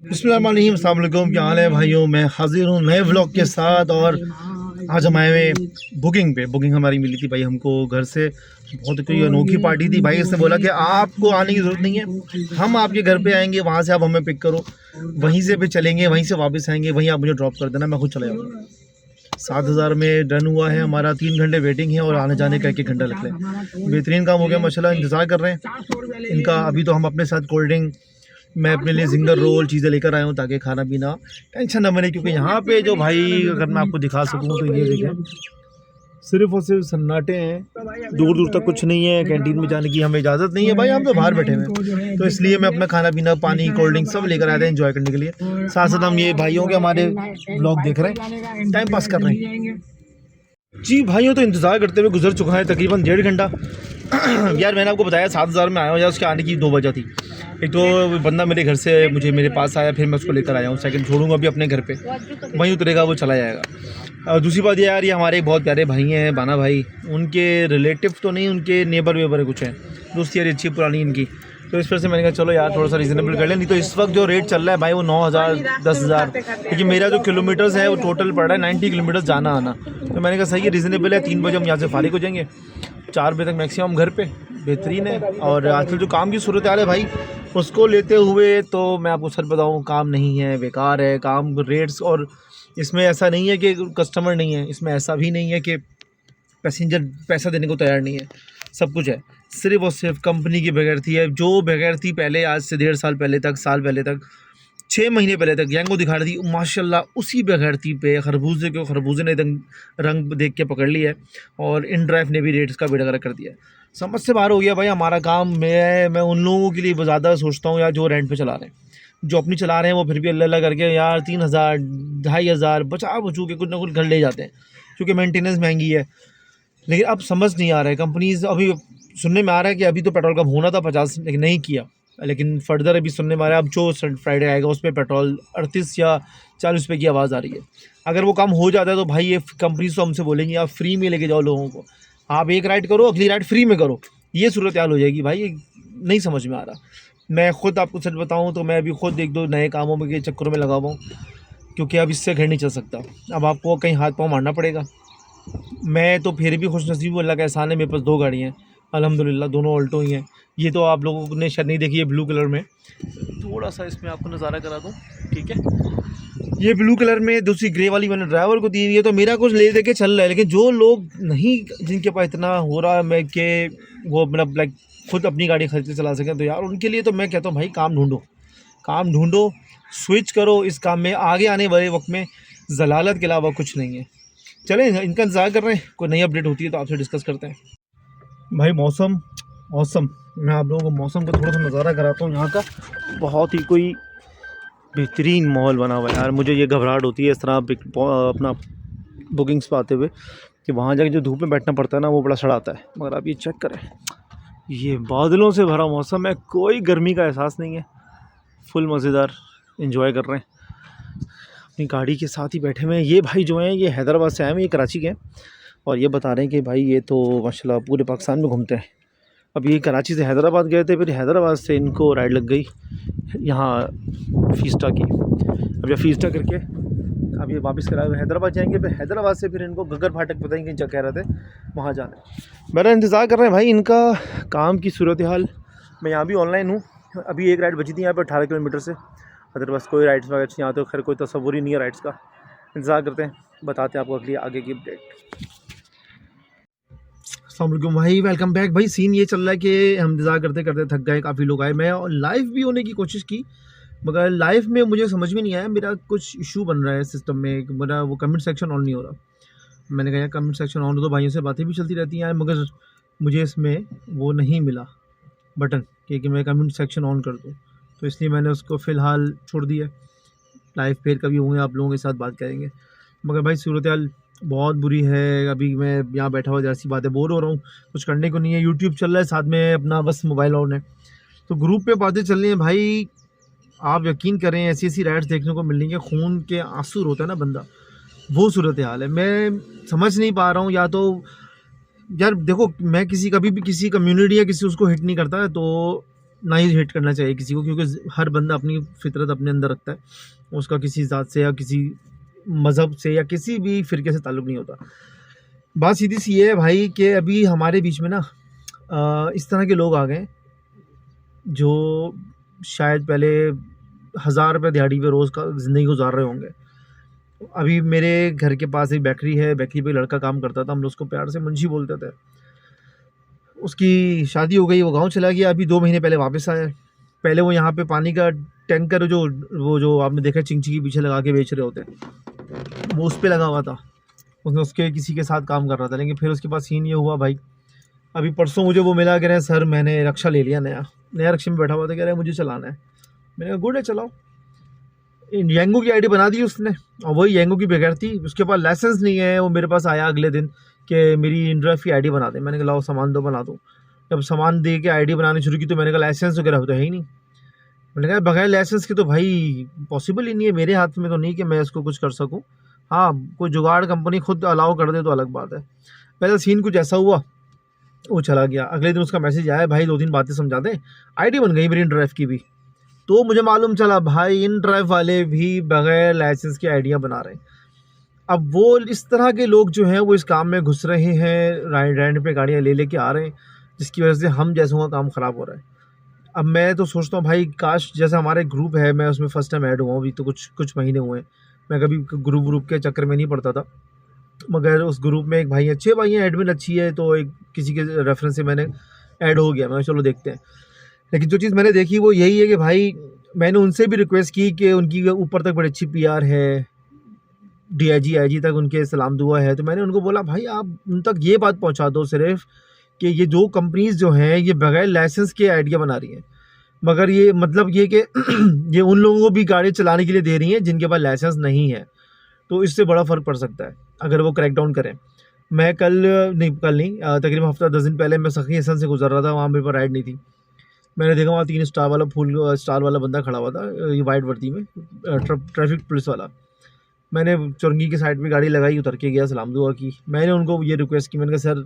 बिस्मिल्लाहिर्रहमानिर्रहीम, अस्सलाम वालेकुम। क्या हाल है भाइयों? मैं हाजिर हूँ नए व्लॉग के साथ। और आज हम आए हुए बुकिंग हमारी मिली थी भाई हमको घर से। बहुत कोई अनोखी पार्टी थी भाई। इसने बोला कि आपको आने की ज़रूरत नहीं है, हम आपके घर पे आएंगे, वहाँ से आप हमें पिक करो, वहीं से फिर चलेंगे, वहीं से वापस आएंगे, वहीं आप मुझे ड्रॉप कर देना, मैं खुद चला जाऊँगा। 7,000 में डन हुआ है हमारा। 3 घंटे वेटिंग है और आने जाने का 1-1 घंटा लग रहा है। बेहतरीन काम हो गया माशाल्लाह। इंतज़ार कर रहे हैं इनका। अभी तो हम अपने साथ कोल्ड ड्रिंक, मैं अपने लिए जिंगर रोल चीज़ें लेकर आया हूँ ताकि खाना पीना टेंशन ना बने। क्योंकि यहाँ पे जो भाई, अगर मैं आपको दिखा सकूँ तो ये देखें, सिर्फ और सिर्फ सन्नाटे हैं, दूर दूर तक कुछ नहीं है। कैंटीन में जाने की हमें इजाज़त नहीं है भाई, हम तो बाहर बैठे हुए हैं। तो इसलिए मैं अपना खाना पीना, पानी, कोल्ड ड्रिंक सब लेकर आए थे एंजॉय करने के लिए। साथ साथ हम ये भाइयों के हमारे ब्लॉग देख रहे हैं, टाइम पास कर रहे हैं जी। भाइयों तो इंतज़ार करते हुए गुजर चुका है तकरीबन 1.5 घंटा। यार मैंने आपको बताया 7,000 में आया हूँ यार, उसके आने की 2 वजह थी। एक तो बंदा मेरे घर से मेरे पास आया, फिर मैं उसको लेकर आया हूँ। सेकंड छोड़ूंगा अभी अपने घर पे, वहीं उतरेगा, वो चला जाएगा। और दूसरी बात यार, ये हमारे बहुत प्यारे भाई हैं, बाना भाई। उनके रिलेटिव तो नहीं, उनके नेबर वेबर कुछ हैं, दोस्ती यारी अच्छी पुरानी इनकी। तो इस वजह से मैंने कहा चलो यार थोड़ा सा रीज़नेबल कर लें। नहीं तो इस वक्त जो रेट चल रहा है भाई वो 9,000 10,000, क्योंकि मेरा जो किलोमीटर्स है वो टोटल पड़ रहा है 90 किलोमीटर्स जाना आना। तो मैंने कहा सही है, रीज़नेबल है। 3 बजे हम यहाँ से फारिग हो जाएंगे, 4 बजे तक मैक्सिमम घर पे। बेहतरीन है। और आजकल जो काम की सूरत हाल है भाई, उसको लेते हुए तो मैं आपको सच बताऊँ, काम नहीं है, बेकार है काम। रेट्स, और इसमें ऐसा नहीं है कि कस्टमर नहीं है, इसमें ऐसा भी नहीं है कि पैसेंजर पैसा देने को तैयार नहीं है। सब कुछ है, सिर्फ और सिर्फ कंपनी की बेगैरती है। जो बेगैरती पहले, आज से 1.5 साल पहले तक, साल पहले तक, 6 महीने पहले तक गैंगो दिखा रही थी, माशाल्लाह उसी बेगैरती पे खरबूजे ने रंग देख के पकड़ लिया है। और इन ड्राइव ने भी रेट्स का बेड़ा गर्क कर दिया। समझ से बाहर हो गया भाई हमारा काम। मैं उन लोगों के लिए ज़्यादा सोचता हूँ यार जो रेंट पे चला रहे हैं। जो अपनी चला रहे हैं वो फिर भी अल्लाह अल्लाह करके यार 3,000 2,500 बचू के कुछ ना कुछ घर ले जाते हैं, क्योंकि मेंटेनेंस महंगी है। लेकिन अब समझ नहीं आ रहा है कंपनीज। अभी सुनने में आ रहा है कि अभी तो पेट्रोल कम होना था 50, लेकिन नहीं किया। लेकिन फर्दर अभी सुनने में आ रहा है अब जो फ्राइडे आएगा उस पर पेट्रोल 38 या 40 रुपये की आवाज़ आ रही है। अगर वो कम हो जाता है तो भाई ये कंपनीज तो हमसे बोलेंगी आप फ्री में लेके जाओ लोगों को, आप एक राइड करो, अगली राइड फ्री में करो। ये सूरत हाल हो जाएगी भाई, ये नहीं समझ में आ रहा। मैं ख़ुद आपको सच बताऊँ तो मैं अभी ख़ुद 1-2 नए कामों में के चक्करों में लगा हुआ हूँ, क्योंकि अब इससे घर नहीं चल सकता। अब आपको कहीं हाथ पाँव मारना पड़ेगा। मैं तो फिर भी खुशनसीब हूँ, अल्लाह का एहसान है, मेरे पास 2 गाड़ियाँ हैं अल्हम्दुलिल्लाह, दोनों ऑल्टो ही हैं। ये तो आप लोगों ने शायद नहीं देखी है, ब्लू कलर में। थोड़ा सा इसमें आपको नज़ारा करा दूँ, ठीक है। ये ब्लू कलर में दूसरी ग्रे वाली मैंने ड्राइवर को दी हुई है, तो मेरा कुछ ले दे के चल रहा है। लेकिन जो लोग नहीं, जिनके पास इतना हो रहा है मैं कि वो मतलब लाइक खुद अपनी गाड़ी खरीद के चला सकें, तो यार उनके लिए तो मैं कहता हूँ भाई काम ढूंढो, स्विच करो इस काम में। आगे आने वाले वक्त में जलालत के अलावा कुछ नहीं है। चलें, इनका इंतज़ार कर रहे हैं, कोई नई अपडेट होती है तो आपसे डिस्कस करते हैं। भाई मौसम मौसम मैं आप लोगों को मौसम का थोड़ा सा नज़ारा कराता हूँ यहाँ का। बहुत ही कोई बेहतरीन माहौल बना हुआ है यार। मुझे ये घबराहट होती है इस तरह अपना बुकिंग्स पे आते हुए कि वहाँ जाके जो धूप में बैठना पड़ता है ना, वो बड़ा सड़ाता है। मगर आप ये चेक करें, ये बादलों से भरा मौसम है, कोई गर्मी का एहसास नहीं है, फुल मज़ेदार इंजॉय कर रहे हैं। अपनी गाड़ी के साथ ही बैठे हुए हैं। ये भाई जो हैं ये हैदराबाद से आए हैं, ये कराची के हैं, और ये बता रहे हैं कि भाई ये तो माशाल्लाह पूरे पाकिस्तान में घूमते हैं। अब ये कराची से हैदराबाद गए थे, फिर हैदराबाद से इनको राइड लग गई यहाँ फ़ीस्टा की। अब जब फ़ीस्टा करके अब ये वापस करा हैदराबाद जाएंगे, फिर हैदराबाद से फिर इनको गग्गर फाटक पता नहीं क्या कह रहे थे, वहाँ जाना है। मेरा इंतज़ार कर रहे हैं भाई इनका काम की सूरत हाल। मैं यहाँ भी ऑनलाइन हूँ। अभी एक राइड बची थी यहाँ पर 18 किलोमीटर से। अदरवाइज़ कोई राइड्स वगैरह यहाँ तो खैर कोई तस्वुर ही नहीं है राइड्स का। इंतज़ार करते हैं, बताते हैं आपको अगली आगे की अपडेट। अस्सलाम वालेकुम भाई, वेलकम बैक। भाई सीन ये चल रहा है कि हम इंतज़ार करते करते थक गए, काफ़ी लोग आए। मैं लाइव भी होने की कोशिश की, मगर लाइव में मुझे समझ में नहीं आया, मेरा कुछ इशू बन रहा है सिस्टम में, मेरा वो कमेंट सेक्शन ऑन नहीं हो रहा। मैंने कहा यार कमेंट सेक्शन ऑन हो तो भाइयों से बातें भी चलती रहती हैं, मगर मुझे इसमें वो नहीं मिला बटन कि मैं कमेंट सेक्शन ऑन कर दूँ, तो इसलिए मैंने उसको फ़िलहाल छोड़ दिया। लाइव फिर कभी होंगे, आप लोगों के साथ बात करेंगे। मगर भाई सूरत हाल बहुत बुरी है। अभी मैं यहाँ बैठा हुआ जैसी बात है, बोर हो रहा हूँ, कुछ करने को नहीं है। यूट्यूब चल रहा है साथ में, अपना बस मोबाइल ऑन है, तो ग्रुप पे बातें चल रही हैं भाई। आप यकीन करें ऐसी ऐसी राइड्स देखने को मिल रही हैं, खून के आंसू रोता है ना बंदा, वो सूरत हाल है। मैं समझ नहीं पा रहा हूँ, या तो यार देखो मैं कभी भी किसी कम्युनिटी या किसी उसको हिट नहीं करता है, तो ना ही हेट करना चाहिए किसी को, क्योंकि हर बंदा अपनी फितरत अपने अंदर रखता है, उसका किसी ज़ात से या किसी मज़हब से या किसी भी फ़िरके से ताल्लुक़ नहीं होता। बात सीधी सी ये है भाई कि अभी हमारे बीच में ना इस तरह के लोग आ गए जो शायद पहले 1000 रुपये दिहाड़ी पे रोज़ का ज़िंदगी गुजार रहे होंगे। अभी मेरे घर के पास एक बेकरी है, बेकरी पे लड़का काम करता था, हम लोग उसको प्यार से मुंशी बोलते थे। उसकी शादी हो गई, वो गांव चला गया, अभी 2 महीने पहले वापस आया। पहले वो यहाँ पे पानी का टैंकर जो आपने देखा चिंची के पीछे लगा के बेच रहे होते हैं, वो उस पर लगा हुआ था। उसने उसके किसी के साथ काम कर रहा था, लेकिन फिर उसके पास सीन ये हुआ भाई, अभी परसों मुझे वो मिला, कह रहे हैं सर मैंने रक्षा ले लिया, नया रक्षा में बैठा हुआ था, कह रहे हैं मुझे चलाना है। मैंने कहा गुड है चलाओ। येंगो की आईडी बना दी उसने, और वही येंगो की बगैर थी, उसके पास लाइसेंस नहीं है। वो मेरे पास आया अगले दिन कि मेरी इंड्राइव की आईडी बना दे। मैंने कहा लाओ सामान दो, बना दो। जब सामान दे के आईडी बनानी शुरू की तो मैंने कहा लाइसेंस वगैरह तो है ही नहीं। मैंने कहा बगैर लाइसेंस के तो भाई पॉसिबल ही नहीं है, मेरे हाथ में तो नहीं कि मैं इसको कुछ कर सकूँ। हाँ, कोई जुगाड़ कंपनी खुद अलाउ कर दे तो अलग बात है। पहले सीन कुछ ऐसा हुआ, वो चला गया। अगले दिन उसका मैसेज आया, भाई 2-3 बातें समझा दें, आईडी बन गई मेरी इंड्राइव की भी। तो मुझे मालूम चला भाई इन ड्राइव वाले भी बगैर लाइसेंस की आइडिया बना रहे हैं। अब वो इस तरह के लोग जो हैं वो इस काम में घुस रहे हैं, रेंट पे गाड़ियाँ ले के आ रहे हैं, जिसकी वजह से हम जैसों का काम ख़राब हो रहा है। अब मैं तो सोचता हूँ भाई काश जैसा हमारे ग्रुप है, मैं उसमें फ़र्स्ट टाइम ऐड हुआ हूँ, अभी तो कुछ महीने हुए हैं। मैं कभी ग्रुप के चक्कर में नहीं पड़ता था, मगर उस ग्रुप में एक भाई अच्छे भाई हैं, एडमिन अच्छी है, तो एक किसी के रेफरेंस से मैंने ऐड हो गया। मैं चलो देखते हैं। लेकिन जो चीज़ मैंने देखी वो यही है कि भाई मैंने उनसे भी रिक्वेस्ट की कि उनकी ऊपर तक बड़ी अच्छी पीआर है, डीआईजी आईजी तक उनके सलाम दुआ है। तो मैंने उनको बोला भाई आप उन तक ये बात पहुंचा दो सिर्फ कि ये जो कंपनीज जो हैं ये बगैर लाइसेंस के आइडिया बना रही हैं, मगर ये मतलब ये कि ये उन लोगों को भी गाड़ी चलाने के लिए दे रही हैं जिनके पास लाइसेंस नहीं है। तो इससे बड़ा फ़र्क पड़ सकता है अगर वो क्रैकडाउन करें। मैं कल नहीं तकरीबन हफ्ता 10 दिन पहले मैं सखी हसन से गुजर रहा था, वहाँ मेरे पर राइड नहीं थी। मैंने देखा वहाँ 3 स्टार वाला बंदा खड़ा हुआ था, ये वाइट वर्दी में, ट्रैफिक पुलिस वाला। मैंने चुरंगी की साइड पे गाड़ी लगाई, उतर के गया, सलाम दुआ की। मैंने उनको ये रिक्वेस्ट की, मैंने कहा सर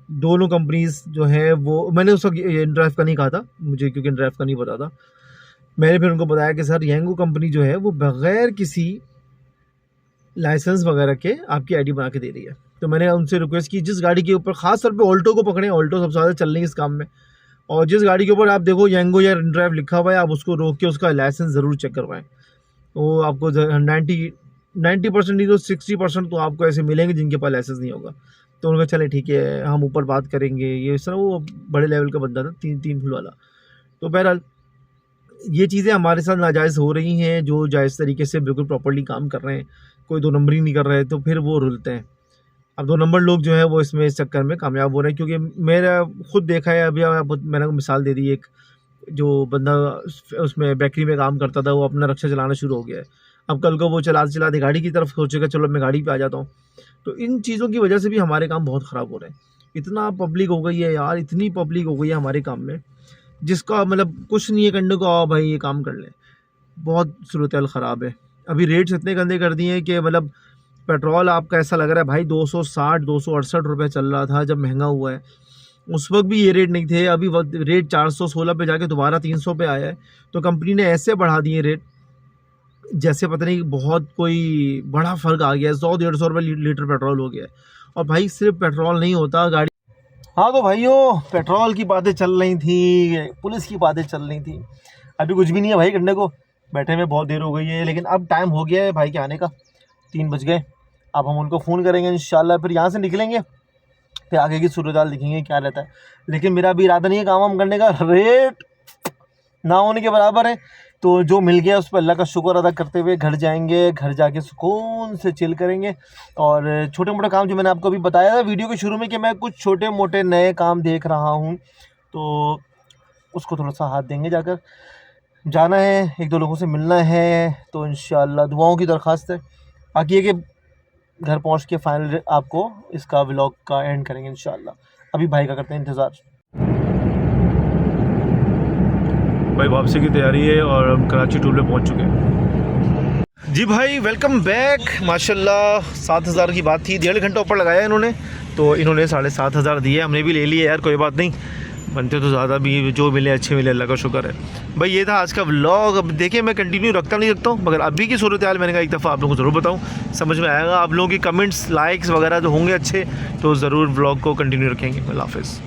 दोनों कंपनीज जो हैं वो, मैंने उस वक्त ड्राइव का नहीं कहा था मुझे, क्योंकि ड्राइव का नहीं पता था। मैंने फिर उनको बताया कि सर येंगो कंपनी जो है वो बग़ैर किसी लाइसेंस वगैरह के आपकी आईडी बना के दे रही है। तो मैंने उनसे रिक्वेस्ट की जिस गाड़ी के ऊपर, ख़ास तौर पे ऑल्टो को पकड़ें, ऑल्टो सबसे ज़्यादा चल रही है इस काम में, और जिस गाड़ी के ऊपर आप देखो येंगो या ड्राइव लिखा हुआ है, आप उसको रोक के उसका लाइसेंस ज़रूर चेक करवाएं। वो आपको 90% नहीं तो 60% तो आपको ऐसे मिलेंगे जिनके पास लाइसेंस नहीं होगा। तो उनका चले ठीक है हम ऊपर बात करेंगे, ये इस तरह। वो बड़े लेवल का बंदा था, 3 फुल वाला। तो बहरहाल ये चीज़ें हमारे साथ नाजायज़ हो रही हैं, जो जायज़ तरीके से बिल्कुल प्रॉपर्ली काम कर रहे हैं, कोई 2 नंबरी नहीं कर रहे, तो फिर वो रुलते हैं। अब 2 नंबर लोग जो है वो इसमें इस चक्कर में कामयाब हो रहे हैं। क्योंकि मेरा खुद देखा है, अभी मैंने मिसाल दे दी, एक जो बंदा उसमें बेकरी में काम करता था वो अपना रक्षा चलाना शुरू हो गया है। अब कल को वो चलाते गाड़ी की तरफ सोचेगा चलो मैं गाड़ी पे आ जाता हूँ। तो इन चीज़ों की वजह से भी हमारे काम बहुत ख़राब हो रहे हैं। इतना पब्लिक हो गई है यार, इतनी पब्लिक हो गई है हमारे काम में, जिसका मतलब कुछ नहीं है करने को, आओ भाई ये काम कर लें। बहुत सूरत हाल ख़राब है। अभी रेट्स इतने गंदे कर दिए हैं कि मतलब पेट्रोल आपका ऐसा लग रहा है भाई 260-268 रुपये चल रहा था जब महंगा हुआ है। उस वक्त भी ये रेट नहीं थे, अभी रेट 416 पे जाके दोबारा 300 पे आया है। तो कंपनी ने ऐसे बढ़ा दिए रेट जैसे पता नहीं बहुत कोई बड़ा फ़र्क आ गया है, 100-150 रुपये लीटर पेट्रोल हो गया है। और भाई सिर्फ पेट्रोल नहीं होता गाड़ी। हाँ तो भाइयों, पेट्रोल की बातें चल रही थी, पुलिस की बातें चल रही थी, अभी कुछ भी नहीं है भाई करने को। बैठे में बहुत देर हो गई है, लेकिन अब टाइम हो गया है भाई के आने का, 3 बज गए। अब हम उनको फ़ोन करेंगे इंशाल्लाह, फिर यहाँ से निकलेंगे, फिर आगे की सूरत हाल दिखेंगे क्या रहता है। लेकिन मेरा अभी इरादा नहीं है काम करने का, रेट ना होने के बराबर है। तो जो मिल गया उस पर अल्लाह का शुक्र अदा करते हुए घर जाएंगे, घर जाके सुकून से चिल करेंगे। और छोटे मोटे काम जो मैंने आपको अभी बताया था वीडियो के शुरू में कि मैं कुछ छोटे मोटे नए काम देख रहा हूँ, तो उसको थोड़ा सा हाथ देंगे। जाकर जाना है, 1-2 लोगों से मिलना है, तो इंशाल्लाह दुआओं की दरख्वास्त है। बाकी ये कि घर पहुँच के फाइनल आपको इसका व्लॉग का एंड करेंगे इंशाल्लाह। अभी भाई का करते हैं इंतज़ार। भाई वापसी की तैयारी है और हम कराची टूर पे पहुंच चुके हैं। जी भाई वेलकम बैक। माशाल्लाह 7000 की बात थी, 1.5 घंटा ऊपर लगाया इन्होंने, तो इन्होंने 7500 दिए, हमने भी ले लिए यार, कोई बात नहीं। बनते तो ज़्यादा भी, जो मिले अच्छे मिले, अल्लाह का शुक्र है भाई। ये था आज का व्लॉग। अब देखिए मैं कंटिन्यू रखता नहीं रखता हूँ, मगर अभी की सूरत हाल मैंने कहा एक दफ़ा आप लोगों को ज़रूर बताऊँ, समझ में आएगा। आप लोगों की कमेंट्स, लाइक्स वगैरह जो होंगे अच्छे, तो ज़रूर व्लॉग को कंटिन्यू रखेंगे। अल्लाह हाफ़िज़।